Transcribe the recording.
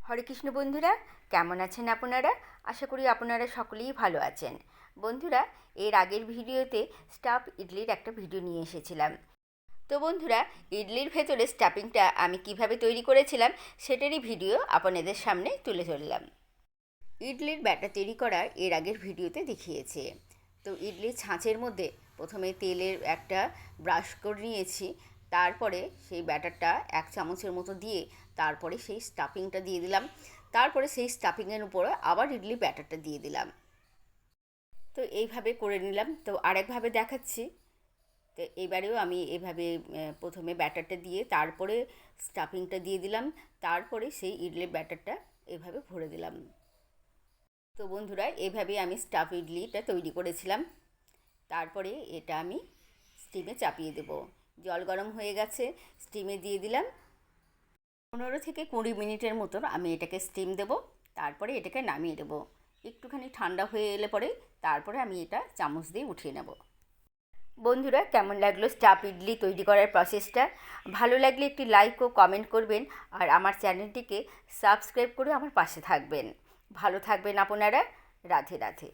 হরে কৃষ্ণ বন্ধুরা, কেমন আছেন আপনারা? আশা করি আপনারা সকলেই ভালো আছেন। বন্ধুরা, এর আগের ভিডিওতে স্টাফ ইডলির একটা ভিডিও নিয়ে এসেছিলাম। তো বন্ধুরা, ইডলির ভেতরে স্টাফিংটা আমি কিভাবে তৈরি করেছিলাম সেটারই ভিডিও আপনাদের সামনে তুলে ধরলাম। ইডলির ব্যাটার তৈরি করা এর আগের ভিডিওতে দেখিয়েছে। তো ইডলির ছাঁচের মধ্যে প্রথমে তেলের একটা ব্রাশ করে নিয়েছি, তারপরে সেই ব্যাটারটা 1 চামচের মতো দিয়ে তারপরে সেই স্টাফিংটা দিয়ে দিলাম, তারপরে সেই স্টাফিংয়ের উপরে আবার ইডলি ব্যাটারটা দিয়ে দিলাম। তো এইভাবে করে নিলাম। তো আরেকভাবে দেখাচ্ছি। তো এবারেও আমি এভাবে প্রথমে ব্যাটারটা দিয়ে তারপরে স্টাফিংটা দিয়ে দিলাম, তারপরে সেই ইডলির ব্যাটারটা এভাবে ভরে দিলাম। তো বন্ধুরা, এভাবেই আমি স্টাফ ইডলিটা তৈরি করেছিলাম। তারপরে এটা আমি স্টিমে চাপিয়ে দেব। জল গরম হয়ে গেছে, স্টিমে দিয়ে দিলাম। 15 থেকে 20 মিনিটের মতন আমি এটাকে স্টিম দেব, তারপরে এটাকে নামিয়ে দেব। একটুখানি ঠান্ডা হয়ে এলে পরে তারপরে আমি এটা চামচ দিয়ে উঠিয়ে নেব। বন্ধুরা, কেমন লাগলো স্টাফ ইডলি তৈরি করার প্রসেসটা? ভালো লাগলে একটি লাইক ও কমেন্ট করবেন, আর আমার চ্যানেলটিকে সাবস্ক্রাইব করে আমার পাশে থাকবেন। ভালো থাকবেন আপনারা। রাধে রাধে।